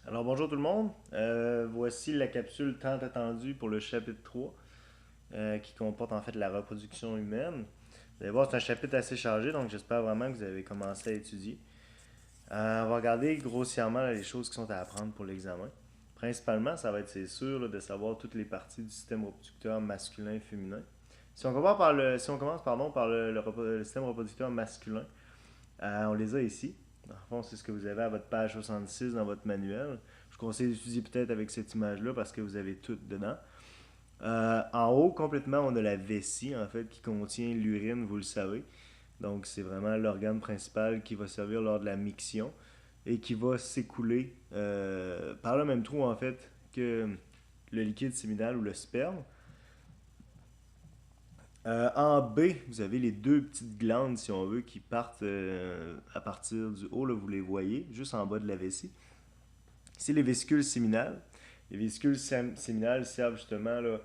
Alors bonjour tout le monde. Voici la capsule tant attendue pour le chapitre 3 qui comporte en fait la reproduction humaine. Vous allez voir, c'est un chapitre assez chargé, donc j'espère vraiment que vous avez commencé à étudier. On va regarder grossièrement là, les choses qui sont à apprendre pour l'examen. Principalement, ça va être, c'est sûr, là, de savoir toutes les parties du système reproducteur masculin et féminin. Si on commence pardon, par le système reproducteur masculin, on les a ici. Dans le fond, c'est ce que vous avez à votre page 66 dans votre manuel. Je vous conseille d'étudier peut-être avec cette image-là parce que vous avez tout dedans. En haut, complètement, on a la vessie, en fait, qui contient l'urine, vous le savez. Donc, c'est vraiment l'organe principal qui va servir lors de la miction et qui va s'écouler par le même trou, en fait, que le liquide séminal ou le sperme. En B, vous avez les deux petites glandes, si on veut, qui partent à partir du haut, là, vous les voyez, juste en bas de la vessie. C'est les vésicules séminales. Les vésicules séminales servent justement là,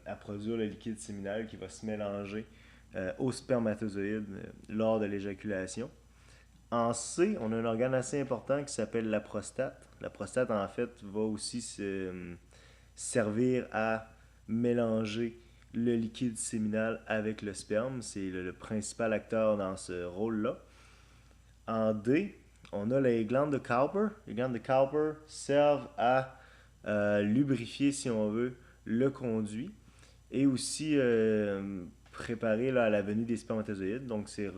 à produire le liquide séminal qui va se mélanger aux spermatozoïdes lors de l'éjaculation. En C, on a un organe assez important qui s'appelle la prostate. La prostate, en fait, va aussi servir à mélanger le liquide séminal avec le sperme. C'est le principal acteur dans ce rôle-là. En D, on a les glandes de Cowper. Les glandes de Cowper servent à lubrifier, si on veut, le conduit et aussi préparer là, à la venue des spermatozoïdes. Donc, c'est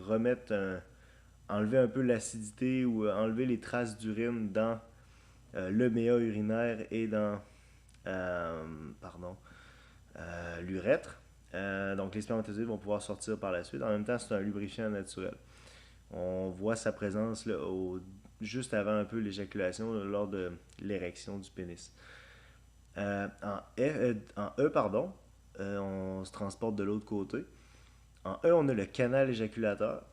enlever un peu l'acidité ou enlever les traces d'urine dans le méa urinaire et dans euh, pardon, l'urètre. Donc, les spermatozoïdes vont pouvoir sortir par la suite. En même temps, c'est un lubrifiant naturel. On voit sa présence là, juste avant un peu l'éjaculation lors de l'érection du pénis. En E, pardon, on se transporte de l'autre côté. En E, on a le canal éjaculateur.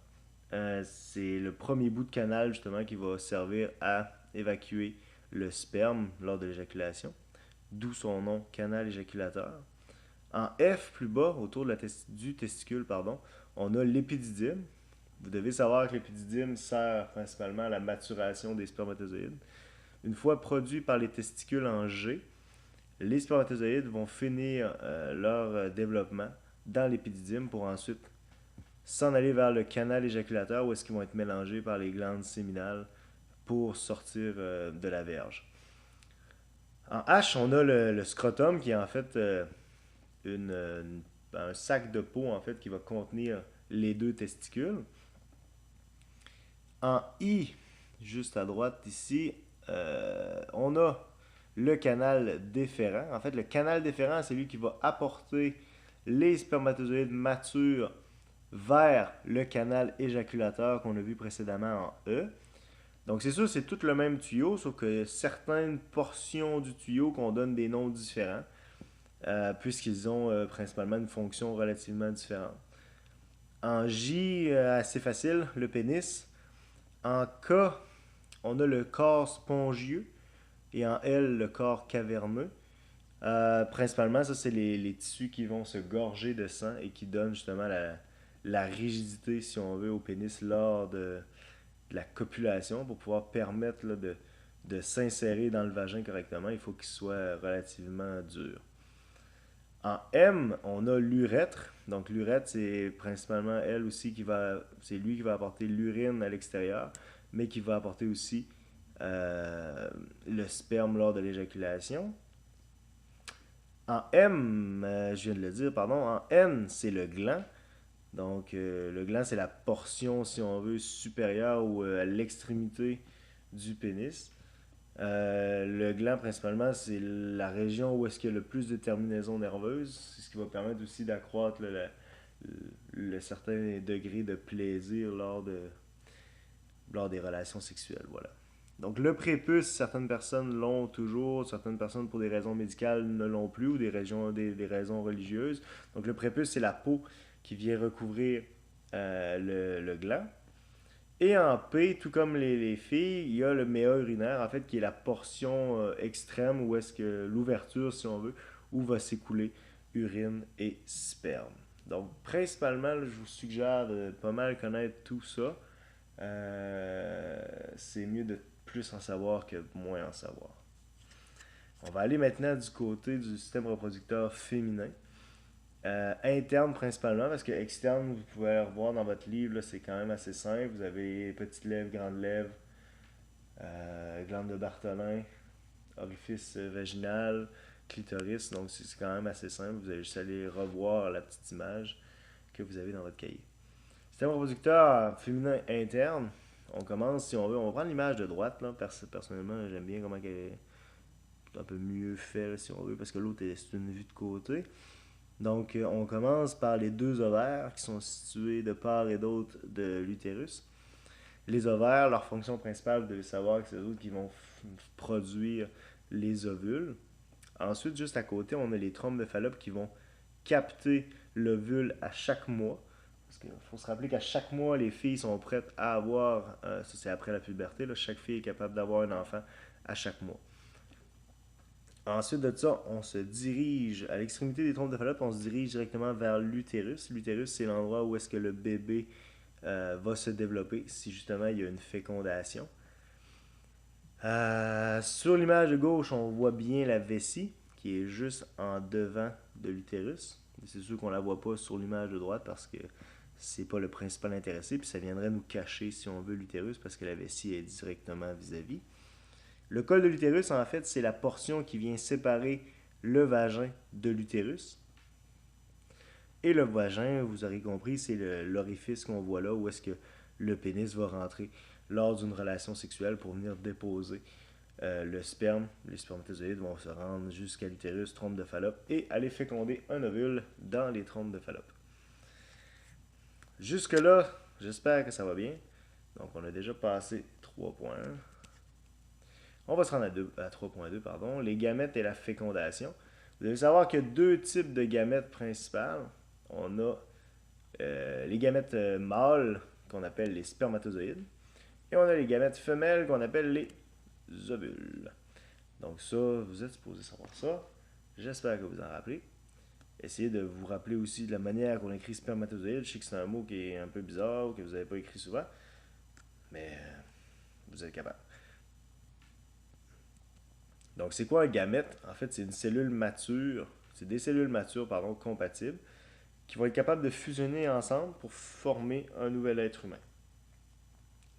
C'est le premier bout de canal justement qui va servir à évacuer le sperme lors de l'éjaculation, d'où son nom, canal éjaculateur. En F, plus bas, autour du testicule, pardon, on a l'épididyme. Vous devez savoir que l'épididyme sert principalement à la maturation des spermatozoïdes. Une fois produit par les testicules en G, les spermatozoïdes vont finir leur développement dans l'épididyme pour ensuite s'en aller vers le canal éjaculateur où est-ce qu'ils vont être mélangés par les glandes séminales pour sortir de la verge. En H, on a le scrotum qui est en fait un sac de peau en fait qui va contenir les deux testicules. En I, juste à droite ici, on a le canal déférent. En fait, le canal déférent, c'est lui qui va apporter les spermatozoïdes matures vers le canal éjaculateur qu'on a vu précédemment en E. Donc c'est sûr, c'est tout le même tuyau, sauf que certaines portions du tuyau qu'on donne des noms différents, puisqu'ils ont principalement une fonction relativement différente. En J, assez facile, le pénis. En K, on a le corps spongieux et en L, le corps caverneux. Principalement, ça, c'est les tissus qui vont se gorger de sang et qui donnent justement la rigidité, si on veut, au pénis lors de la copulation pour pouvoir permettre là, de s'insérer dans le vagin correctement. Il faut qu'il soit relativement dur. En M, on a l'urètre. Donc l'urètre, c'est principalement elle aussi c'est lui qui va apporter l'urine à l'extérieur, mais qui va apporter aussi le sperme lors de l'éjaculation. En M, je viens de le dire, pardon, en N, c'est le gland. Donc, le gland, c'est la portion, si on veut, supérieure ou à l'extrémité du pénis. Le gland, principalement, c'est la région où est-ce qu'il y a le plus de terminaisons nerveuses. C'est ce qui va permettre aussi d'accroître le certain degré de plaisir lors des relations sexuelles. Voilà. Donc, le prépuce, certaines personnes l'ont toujours, certaines personnes, pour des raisons médicales, ne l'ont plus, ou des raisons religieuses. Donc, le prépuce, c'est la peau qui vient recouvrir le gland. Et en P, tout comme les filles, il y a le méa urinaire, en fait, qui est la portion extrême où est-ce que l'ouverture, si on veut, où va s'écouler urine et sperme. Donc, principalement, je vous suggère de pas mal connaître tout ça. C'est mieux de plus en savoir que moins en savoir. On va aller maintenant du côté du système reproducteur féminin. Interne principalement, parce que externe, vous pouvez le revoir dans votre livre, c'est quand même assez simple. Vous avez petites lèvres, grandes lèvres, glande de Bartholin, orifice vaginal, clitoris. Donc c'est quand même assez simple. Vous allez juste aller revoir la petite image que vous avez dans votre cahier. Système reproducteur féminin interne. On commence, si on veut, on va prendre l'image de droite. Là. Personnellement, j'aime bien comment elle est un peu mieux faite, là, si on veut, parce que l'autre, c'est une vue de côté. Donc, on commence par les deux ovaires qui sont situés de part et d'autre de l'utérus. Les ovaires, leur fonction principale, vous devez savoir que c'est eux qui vont produire les ovules. Ensuite, juste à côté, on a les trompes de Fallope qui vont capter l'ovule à chaque mois. Parce qu'il faut se rappeler qu'à chaque mois, les filles sont prêtes à avoir, ça c'est après la puberté, là, chaque fille est capable d'avoir un enfant à chaque mois. Ensuite de ça, on se dirige à l'extrémité des trompes de Fallope, on se dirige directement vers l'utérus. L'utérus, c'est l'endroit où est-ce que le bébé va se développer si justement il y a une fécondation. Sur l'image de gauche, on voit bien la vessie qui est juste en devant de l'utérus. C'est sûr qu'on ne la voit pas sur l'image de droite parce que c'est pas le principal intéressé, puis ça viendrait nous cacher, si on veut, l'utérus parce que la vessie est directement vis-à-vis. Le col de l'utérus, en fait, c'est la portion qui vient séparer le vagin de l'utérus. Et le vagin, vous aurez compris, c'est l'orifice qu'on voit là où est-ce que le pénis va rentrer lors d'une relation sexuelle pour venir déposer le sperme. Les spermatozoïdes vont se rendre jusqu'à l'utérus, trompe de Fallope, et aller féconder un ovule dans les trompes de Fallope. Jusque-là, j'espère que ça va bien. Donc, on a déjà passé 3.1. On va se rendre à 3.2, pardon. Les gamètes et la fécondation. Vous devez savoir qu'il y a deux types de gamètes principales. On a les gamètes mâles, qu'on appelle les spermatozoïdes. Et on a les gamètes femelles, qu'on appelle les ovules. Donc ça, vous êtes supposé savoir ça. J'espère que vous en rappelez. Essayez de vous rappeler aussi de la manière qu'on écrit spermatozoïde. Je sais que c'est un mot qui est un peu bizarre, que vous n'avez pas écrit souvent. Mais vous êtes capable. Donc, c'est quoi un gamète? En fait, c'est une cellule mature, c'est des cellules matures, pardon, compatibles, qui vont être capables de fusionner ensemble pour former un nouvel être humain.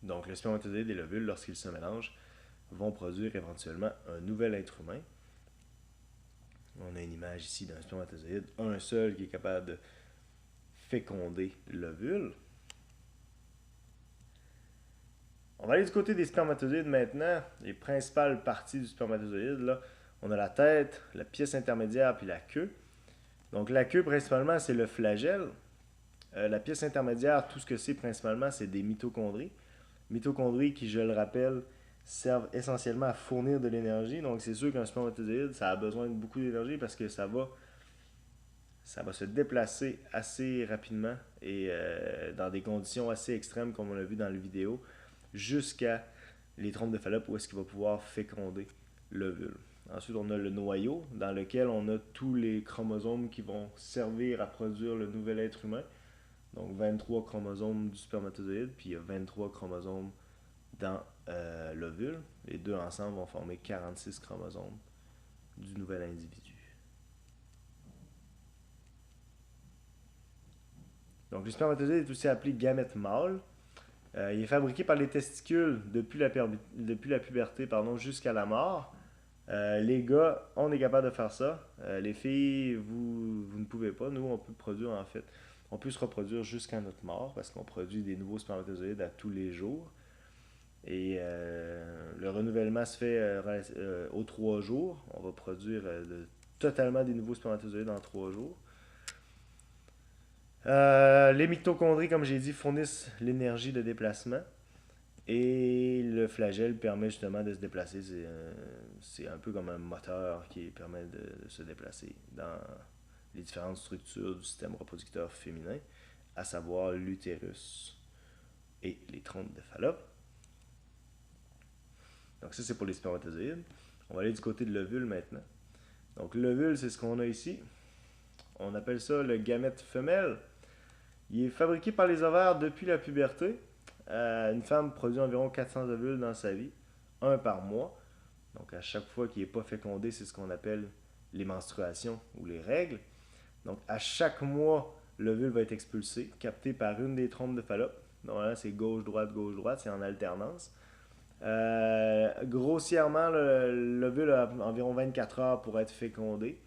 Donc, le spermatozoïde et l'ovule, lorsqu'ils se mélangent, vont produire éventuellement un nouvel être humain. On a une image ici d'un spermatozoïde, un seul qui est capable de féconder l'ovule. On va aller du côté des spermatozoïdes maintenant. Les principales parties du spermatozoïde, là, on a la tête, la pièce intermédiaire puis la queue. Donc la queue, principalement, c'est le flagelle. La pièce intermédiaire, tout ce que c'est principalement, c'est des mitochondries. Mitochondries qui, je le rappelle, servent essentiellement à fournir de l'énergie. Donc c'est sûr qu'un spermatozoïde, ça a besoin de beaucoup d'énergie parce que ça va se déplacer assez rapidement et dans des conditions assez extrêmes, comme on l'a vu dans la vidéo, jusqu'à les trompes de Fallope où est-ce qu'il va pouvoir féconder l'ovule. Ensuite, on a le noyau dans lequel on a tous les chromosomes qui vont servir à produire le nouvel être humain. Donc 23 chromosomes du spermatozoïde, puis il y a 23 chromosomes dans l'ovule. Les deux ensemble vont former 46 chromosomes du nouvel individu. Donc le spermatozoïde est aussi appelé gamète mâle. Il est fabriqué par les testicules depuis la puberté jusqu'à la mort. Les gars, on est capable de faire ça. Les filles, vous ne pouvez pas. Nous, on peut produire en fait. On peut se reproduire jusqu'à notre mort parce qu'on produit des nouveaux spermatozoïdes à tous les jours. Et le renouvellement se fait aux 3 jours. On va produire totalement des nouveaux spermatozoïdes en 3 jours. Les mitochondries, comme j'ai dit, fournissent l'énergie de déplacement. Et le flagelle permet justement de se déplacer. C'est un peu comme un moteur qui permet de se déplacer dans les différentes structures du système reproducteur féminin, à savoir l'utérus et les trompes de Fallope. Donc ça, c'est pour les spermatozoïdes. On va aller du côté de l'ovule maintenant. Donc l'ovule, c'est ce qu'on a ici. On appelle ça le gamète femelle. Il est fabriqué par les ovaires depuis la puberté. Une femme produit environ 400 ovules dans sa vie. un par mois. Donc, à chaque fois qu'il n'est pas fécondé, c'est ce qu'on appelle les menstruations ou les règles. Donc, à chaque mois, l'ovule va être expulsé, capté par une des trompes de Fallope. Normalement, c'est gauche, droite, c'est en alternance. Grossièrement, l'ovule a environ 24 heures pour être fécondé.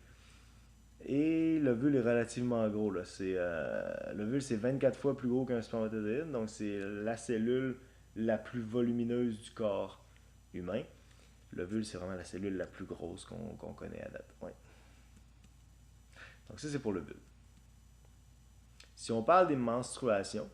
Et l'ovule est relativement gros. L'ovule, c'est 24 fois plus gros qu'un spermatozoïde. Donc, c'est la cellule la plus volumineuse du corps humain. L'ovule, c'est vraiment la cellule la plus grosse qu'on connaît à date. Ouais. Donc, ça, c'est pour l'ovule. Si on parle des menstruations,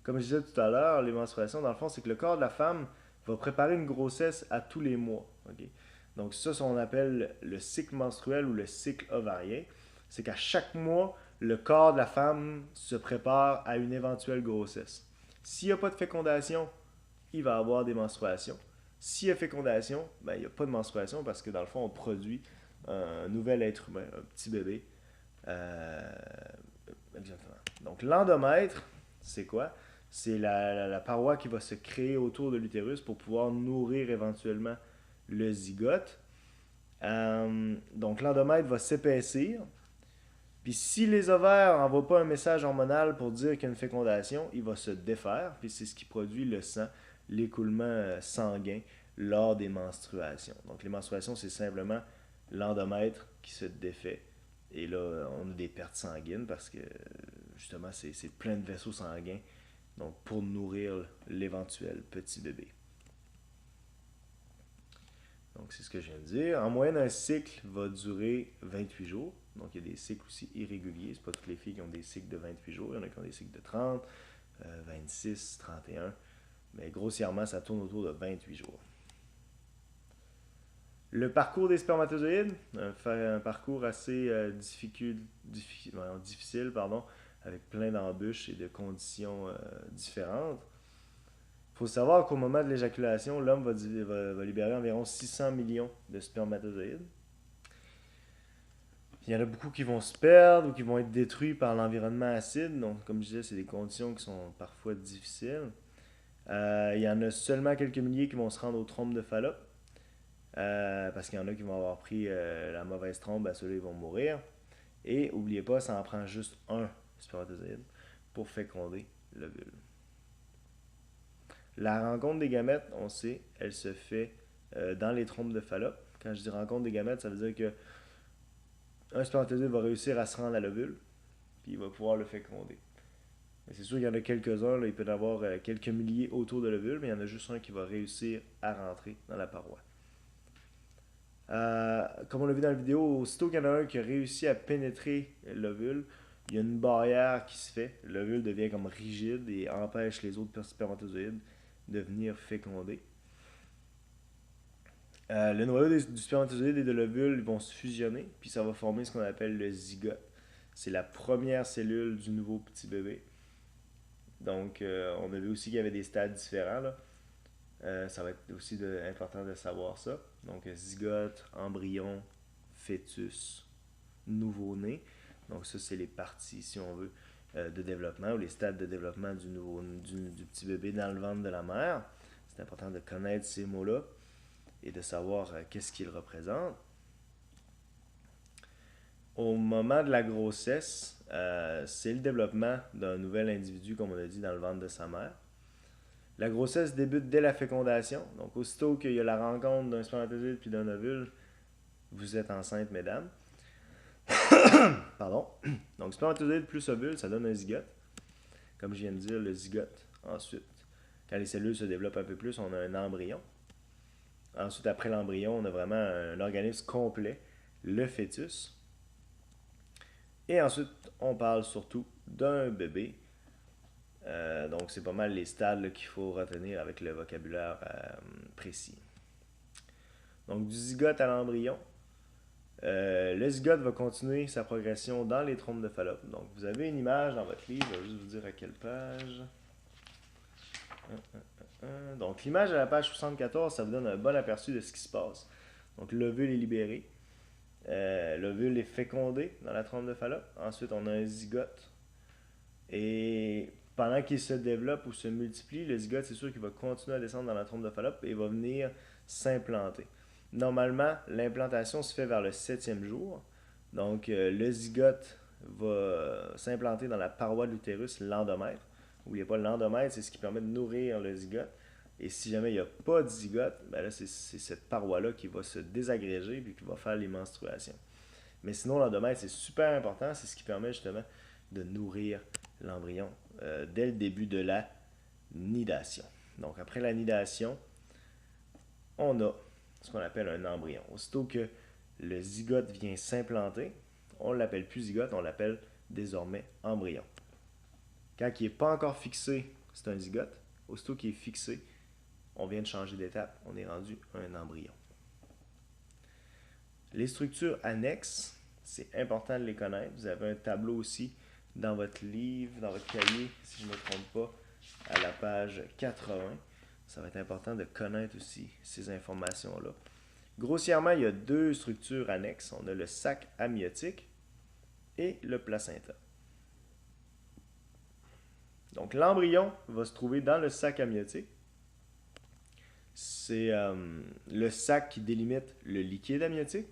comme je disais tout à l'heure, les menstruations, dans le fond, c'est que le corps de la femme va préparer une grossesse à tous les mois. Okay? Donc ça, c'est ce qu'on appelle le cycle menstruel ou le cycle ovarien. C'est qu'à chaque mois, le corps de la femme se prépare à une éventuelle grossesse. S'il n'y a pas de fécondation, il va avoir des menstruations. S'il y a fécondation, ben, il n'y a pas de menstruation parce que dans le fond, on produit un nouvel être humain, un petit bébé. Euh, Exactement. Donc l'endomètre, c'est quoi? C'est la paroi qui va se créer autour de l'utérus pour pouvoir nourrir éventuellement le zygote. Donc l'endomètre va s'épaissir. Puis si les ovaires n'envoient pas un message hormonal pour dire qu'il y a une fécondation, il va se défaire. Puis c'est ce qui produit le sang, l'écoulement sanguin lors des menstruations. Donc les menstruations, c'est simplement l'endomètre qui se défait. Et là, on a des pertes sanguines parce que justement, c'est plein de vaisseaux sanguins. Donc, pour nourrir l'éventuel petit bébé. Donc, c'est ce que je viens de dire. En moyenne, un cycle va durer 28 jours. Donc, il y a des cycles aussi irréguliers. Ce pas toutes les filles qui ont des cycles de 28 jours. Il y en a qui ont des cycles de 30, 26, 31. Mais grossièrement, ça tourne autour de 28 jours. Le parcours des spermatozoïdes, un parcours assez difficile, avec plein d'embûches et de conditions différentes. Il faut savoir qu'au moment de l'éjaculation, l'homme va libérer environ 600 millions de spermatozoïdes. Il y en a beaucoup qui vont se perdre ou qui vont être détruits par l'environnement acide. Donc, comme je disais, c'est des conditions qui sont parfois difficiles. Il y en a seulement quelques milliers qui vont se rendre aux trompes de Fallope. Parce qu'il y en a qui vont avoir pris la mauvaise trompe, ben ceux-là ils vont mourir. Et n'oubliez pas, ça en prend juste un spermatozoïde pour féconder l'ovule. La rencontre des gamètes, on sait, elle se fait dans les trompes de Fallope. Quand je dis rencontre des gamètes, ça veut dire que un spermatozoïde va réussir à se rendre à l'ovule, puis il va pouvoir le féconder. Mais c'est sûr qu'il y en a quelques-uns, là, il peut y en avoir quelques milliers autour de l'ovule, mais il y en a juste un qui va réussir à rentrer dans la paroi. Comme on l'a vu dans la vidéo, aussitôt qu'il y en a un qui a réussi à pénétrer l'ovule, il y a une barrière qui se fait. L'ovule devient comme rigide et empêche les autres spermatozoïdes de venir féconder. Le noyau du spermatozoïde et de l'ovule vont se fusionner, puis ça va former ce qu'on appelle le zygote. C'est la première cellule du nouveau petit bébé. Donc, on a vu aussi qu'il y avait des stades différents, là. Ça va être aussi important de savoir ça. Donc, zygote, embryon, fœtus, nouveau-né. Donc, ça, c'est les parties, si on veut, de développement ou les stades de développement du petit bébé dans le ventre de la mère. C'est important de connaître ces mots-là et de savoir qu'est-ce qu'ils représentent. Au moment de la grossesse, c'est le développement d'un nouvel individu, comme on a dit, dans le ventre de sa mère. La grossesse débute dès la fécondation. Donc, aussitôt qu'il y a la rencontre d'un spermatozoïde puis d'un ovule, vous êtes enceinte, mesdames. Pardon. Donc, spermatozoïde plus ovule, ça donne un zygote. Comme je viens de dire, le zygote. Ensuite, quand les cellules se développent un peu plus, on a un embryon. Ensuite, après l'embryon, on a vraiment un organisme complet, le fœtus. Et ensuite, on parle surtout d'un bébé. Donc, c'est pas mal les stades qu'il faut retenir avec le vocabulaire précis. Donc, du zygote à l'embryon. Le zygote va continuer sa progression dans les trompes de Fallope. Donc, vous avez une image dans votre livre. Je vais juste vous dire à quelle page. Donc, l'image à la page 74, ça vous donne un bon aperçu de ce qui se passe. Donc, l'ovule est libéré. L'ovule est fécondé dans la trompe de Fallope. Ensuite, on a un zygote. Et pendant qu'il se développe ou se multiplie, le zygote, c'est sûr qu'il va continuer à descendre dans la trompe de Fallope et va venir s'implanter. Normalement, l'implantation se fait vers le 7e jour. Donc, le zygote va s'implanter dans la paroi de l'utérus, l'endomètre. N'oubliez pas, l'endomètre, c'est ce qui permet de nourrir le zygote. Et si jamais il n'y a pas de zygote, ben là, c'est cette paroi-là qui va se désagréger et qui va faire les menstruations. Mais sinon, l'endomètre, c'est super important. C'est ce qui permet justement de nourrir l'embryon dès le début de la nidation. Donc, après la nidation, on a ce qu'on appelle un embryon. Aussitôt que le zygote vient s'implanter, on ne l'appelle plus zygote, on l'appelle désormais embryon. Quand il n'est pas encore fixé, c'est un zygote. Aussitôt qu'il est fixé, on vient de changer d'étape, on est rendu un embryon. Les structures annexes, c'est important de les connaître. Vous avez un tableau aussi dans votre livre, dans votre cahier, si je ne me trompe pas, à la page 80. Ça va être important de connaître aussi ces informations-là. Grossièrement, il y a deux structures annexes. On a le sac amniotique et le placenta. Donc, l'embryon va se trouver dans le sac amniotique. C'est le sac qui délimite le liquide amniotique.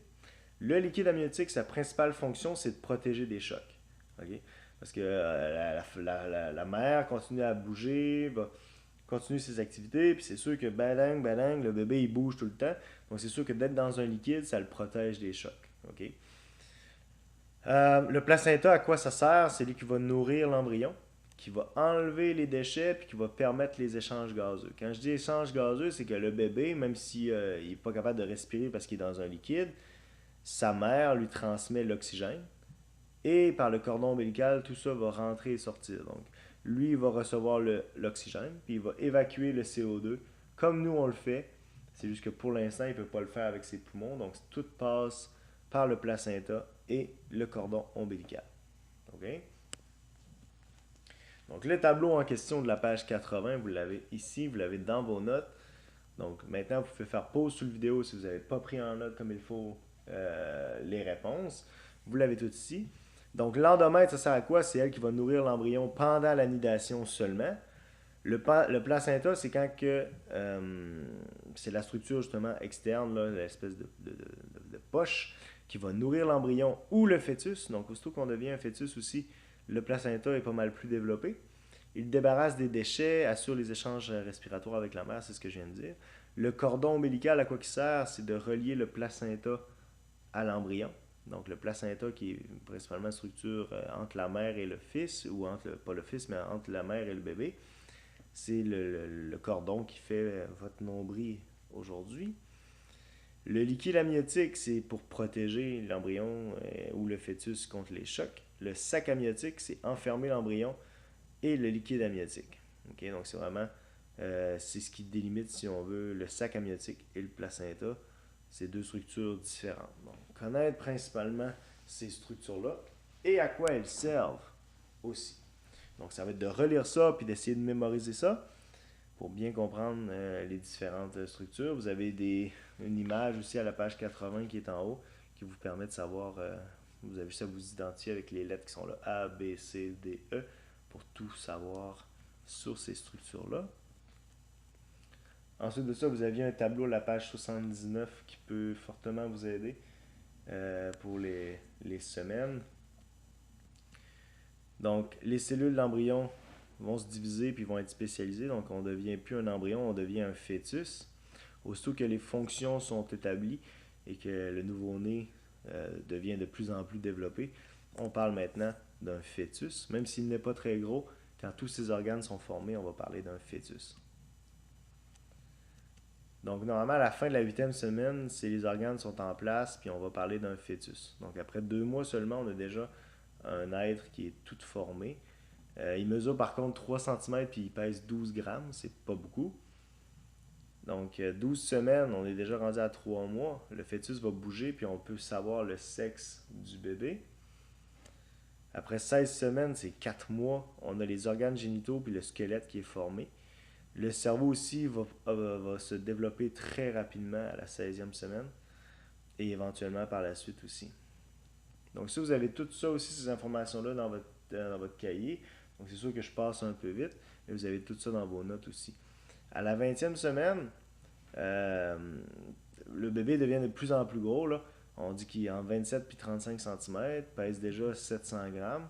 Le liquide amniotique, sa principale fonction, c'est de protéger des chocs. Okay? Parce que la mère continue à bouger, va continuer ses activités, puis c'est sûr que badang, badang, le bébé il bouge tout le temps. Donc c'est sûr que d'être dans un liquide, ça le protège des chocs. Okay? Le placenta, à quoi ça sert? C'est lui qui va nourrir l'embryon, qui va enlever les déchets, puis qui va permettre les échanges gazeux. Quand je dis échange gazeux, c'est que le bébé, même s'il n'est pas capable de respirer parce qu'il est dans un liquide, sa mère lui transmet l'oxygène. Et par le cordon ombilical, tout ça va rentrer et sortir. Donc, lui, il va recevoir l'oxygène, puis il va évacuer le CO2, comme nous, on le fait. C'est juste que pour l'instant, il ne peut pas le faire avec ses poumons. Donc, tout passe par le placenta et le cordon ombilical. OK? Donc, le tableau en question de la page 80, vous l'avez ici, vous l'avez dans vos notes. Donc, maintenant, vous pouvez faire pause sur la vidéo si vous n'avez pas pris en note comme il faut les réponses. Vous l'avez tout ici. Donc, l'endomètre, ça sert à quoi? C'est elle qui va nourrir l'embryon pendant la nidation seulement. Le placenta, c'est quand que c'est la structure justement externe, l'espèce de poche qui va nourrir l'embryon ou le fœtus. Donc, aussitôt qu'on devient un fœtus aussi, le placenta est pas mal plus développé. Il débarrasse des déchets, assure les échanges respiratoires avec la mère, c'est ce que je viens de dire. Le cordon ombilical, à quoi il sert? C'est de relier le placenta à l'embryon. Donc, le placenta qui est principalement une structure entre la mère et le fils, ou entre, pas le fils, mais entre la mère et le bébé. C'est le cordon qui fait votre nombril aujourd'hui. Le liquide amniotique, c'est pour protéger l'embryon ou le fœtus contre les chocs. Le sac amniotique, c'est enfermer l'embryon et le liquide amniotique. Okay? Donc, c'est vraiment, c'est ce qui délimite, si on veut, le sac amniotique et le placenta. C'est deux structures différentes. Donc, connaître principalement ces structures-là et à quoi elles servent aussi. Donc, ça va être de relire ça puis d'essayer de mémoriser ça pour bien comprendre les différentes structures. Vous avez une image aussi à la page 80 qui est en haut qui vous permet de savoir, vous avez juste à vous identifier avec les lettres qui sont là, A, B, C, D, E, pour tout savoir sur ces structures-là. Ensuite de ça, vous aviez un tableau à la page 79 qui peut fortement vous aider pour les semaines. Donc, les cellules d'embryon vont se diviser puis vont être spécialisées. Donc, on ne devient plus un embryon, on devient un fœtus. Aussitôt que les fonctions sont établies et que le nouveau-né devient de plus en plus développé, on parle maintenant d'un fœtus. Même s'il n'est pas très gros, quand tous ces organes sont formés, on va parler d'un fœtus. Donc, normalement, à la fin de la 8e semaine, si les organes sont en place, puis on va parler d'un fœtus. Donc, après 2 mois seulement, on a déjà un être qui est tout formé. Il mesure par contre 3 cm puis il pèse 12 grammes, c'est pas beaucoup. Donc, 12 semaines, on est déjà rendu à 3 mois. Le fœtus va bouger, puis on peut savoir le sexe du bébé. Après 16 semaines, c'est 4 mois. On a les organes génitaux puis le squelette qui est formé. Le cerveau aussi va se développer très rapidement à la 16e semaine et éventuellement par la suite aussi. Donc, si vous avez tout ça aussi, ces informations-là dans votre cahier, donc c'est sûr que je passe un peu vite, mais vous avez tout ça dans vos notes aussi. À la 20e semaine, Euh, le bébé devient de plus en plus gros, là. On dit qu'il est en 27 puis 35 cm, pèse déjà 700 grammes.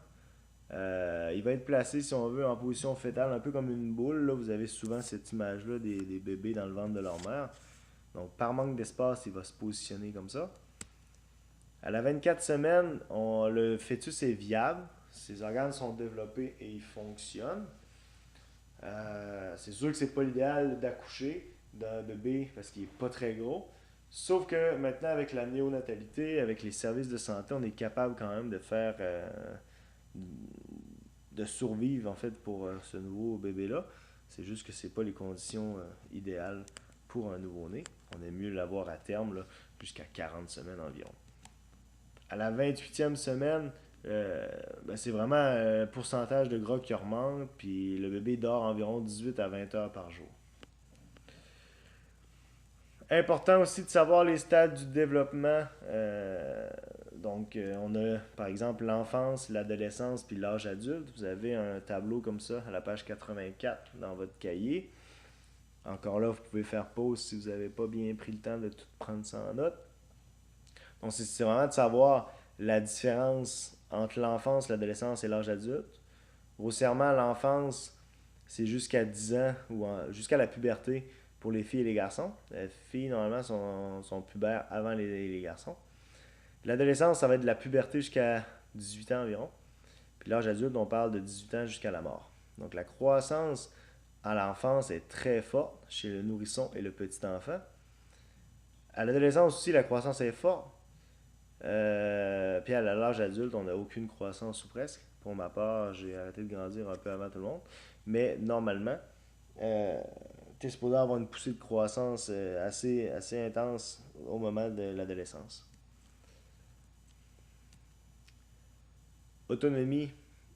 Il va être placé, si on veut, en position fétale, un peu comme une boule. Là, vous avez souvent cette image-là des bébés dans le ventre de leur mère. Donc, par manque d'espace, il va se positionner comme ça. À la 24 semaines, le fœtus est viable. Ses organes sont développés et ils fonctionnent. C'est sûr que c'est pas l'idéal d'accoucher d'un bébé parce qu'il est pas très gros. Sauf que maintenant, avec la néonatalité, avec les services de santé, on est capable quand même de faire de survivre en fait pour ce nouveau bébé-là. C'est juste que c'est pas les conditions idéales pour un nouveau-né. On aime mieux l'avoir à terme là, jusqu'à 40 semaines environ. À la 28e semaine, c'est vraiment un pourcentage de gras qui augmente, puis le bébé dort environ 18 à 20 heures par jour. Important aussi de savoir les stades du développement. On a par exemple l'enfance, l'adolescence puis l'âge adulte. Vous avez un tableau comme ça à la page 84 dans votre cahier. Encore là, vous pouvez faire pause si vous n'avez pas bien pris le temps de tout prendre ça en note. Donc, c'est vraiment de savoir la différence entre l'enfance, l'adolescence et l'âge adulte. Grossièrement, l'enfance, c'est jusqu'à 10 ans ou jusqu'à la puberté pour les filles et les garçons. Les filles, normalement, sont pubères avant les garçons. L'adolescence, ça va être de la puberté jusqu'à 18 ans environ. Puis l'âge adulte, on parle de 18 ans jusqu'à la mort. Donc la croissance à l'enfance est très forte chez le nourrisson et le petit enfant. À l'adolescence aussi, la croissance est forte. Puis à l'âge adulte, on n'a aucune croissance ou presque. Pour ma part, j'ai arrêté de grandir un peu avant tout le monde. Mais normalement, tu es supposé avoir une poussée de croissance assez intense au moment de l'adolescence. Autonomie,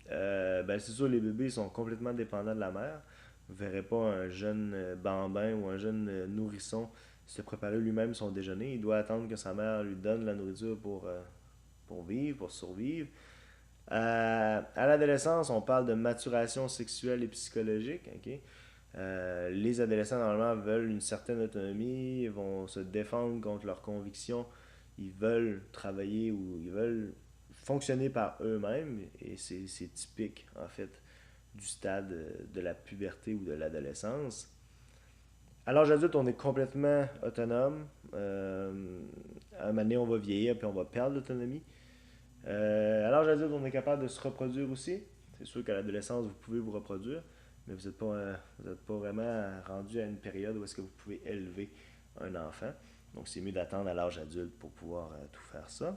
c'est sûr, les bébés sont complètement dépendants de la mère. Vous ne verrez pas un jeune bambin ou un jeune nourrisson se préparer lui-même son déjeuner. Il doit attendre que sa mère lui donne la nourriture pour vivre, pour survivre. À l'adolescence, on parle de maturation sexuelle et psychologique. Okay? Les adolescents, normalement, veulent une certaine autonomie, ils vont se défendre contre leurs convictions, ils veulent travailler ou ils veulent fonctionner par eux-mêmes, et c'est typique, en fait, du stade de la puberté ou de l'adolescence. À l'âge adulte, on est complètement autonome. À un moment donné, on va vieillir puis on va perdre l'autonomie. À l'âge adulte, on est capable de se reproduire aussi. C'est sûr qu'à l'adolescence, vous pouvez vous reproduire, mais vous êtes pas vraiment rendu à une période où est-ce que vous pouvez élever un enfant. Donc, c'est mieux d'attendre à l'âge adulte pour pouvoir tout faire ça.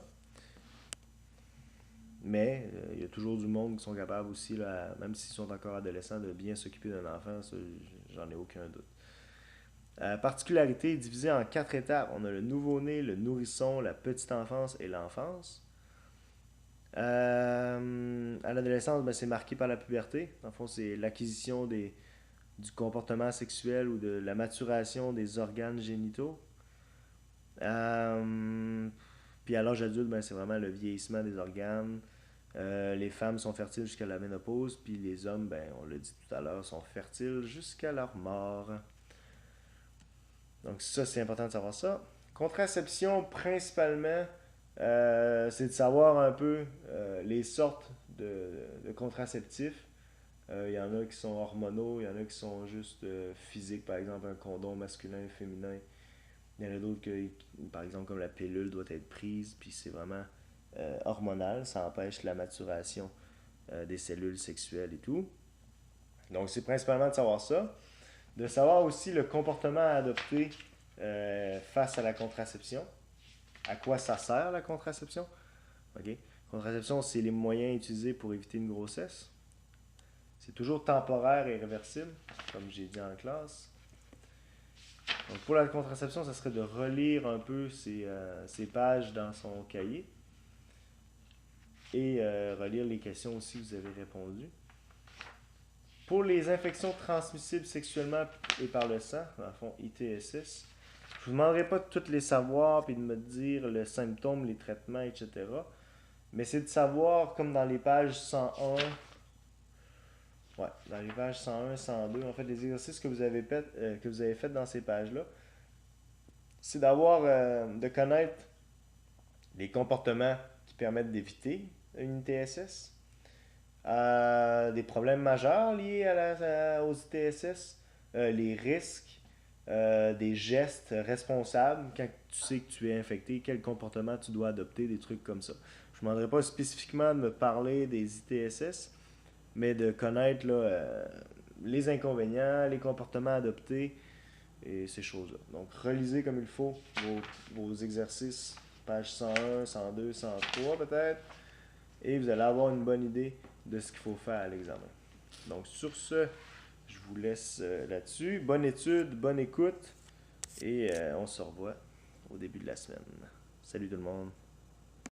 Mais il y a toujours du monde qui sont capables aussi, là, même s'ils sont encore adolescents, de bien s'occuper d'un enfant. Ça, j'en ai aucun doute. Particularité divisée en 4 étapes. On a le nouveau-né, le nourrisson, la petite enfance et l'enfance. À l'adolescence, c'est marqué par la puberté. Dans le fond, c'est l'acquisition du comportement sexuel ou de la maturation des organes génitaux. Puis à l'âge adulte, c'est vraiment le vieillissement des organes. Les femmes sont fertiles jusqu'à la ménopause, puis les hommes, on l'a dit tout à l'heure, sont fertiles jusqu'à leur mort. Donc ça, c'est important de savoir ça. Contraception, principalement, c'est de savoir un peu les sortes de contraceptifs. Il y en a qui sont hormonaux, il y en a qui sont juste physiques, par exemple un condom masculin, féminin. Il y en a d'autres que, par exemple, comme la pilule doit être prise, puis c'est vraiment hormonal, ça empêche la maturation des cellules sexuelles et tout. Donc c'est principalement de savoir ça. De savoir aussi le comportement à adopter face à la contraception. À quoi ça sert la contraception? Ok. Contraception, c'est les moyens utilisés pour éviter une grossesse. C'est toujours temporaire et réversible, comme j'ai dit en classe. Donc pour la contraception, ça serait de relire un peu ces pages dans son cahier et relire les questions aussi que vous avez répondues. Pour les infections transmissibles sexuellement et par le sang, dans le fond ITSS, je ne vous demanderai pas de toutes les savoir et de me dire les symptômes, les traitements, etc. Mais c'est de savoir, comme dans les pages 101, dans les pages 101, 102, en fait, les exercices que vous avez fait dans ces pages-là, c'est de connaître les comportements qui permettent d'éviter une ITSS, des problèmes majeurs liés aux ITSS, les risques, des gestes responsables quand tu sais que tu es infecté, quel comportement tu dois adopter, des trucs comme ça. Je ne demanderai pas spécifiquement de me parler des ITSS, mais de connaître là, les inconvénients, les comportements adoptés et ces choses-là. Donc, relisez comme il faut vos exercices, page 101, 102, 103 peut-être, et vous allez avoir une bonne idée de ce qu'il faut faire à l'examen. Donc, sur ce, je vous laisse là-dessus. Bonne étude, bonne écoute, et on se revoit au début de la semaine. Salut tout le monde.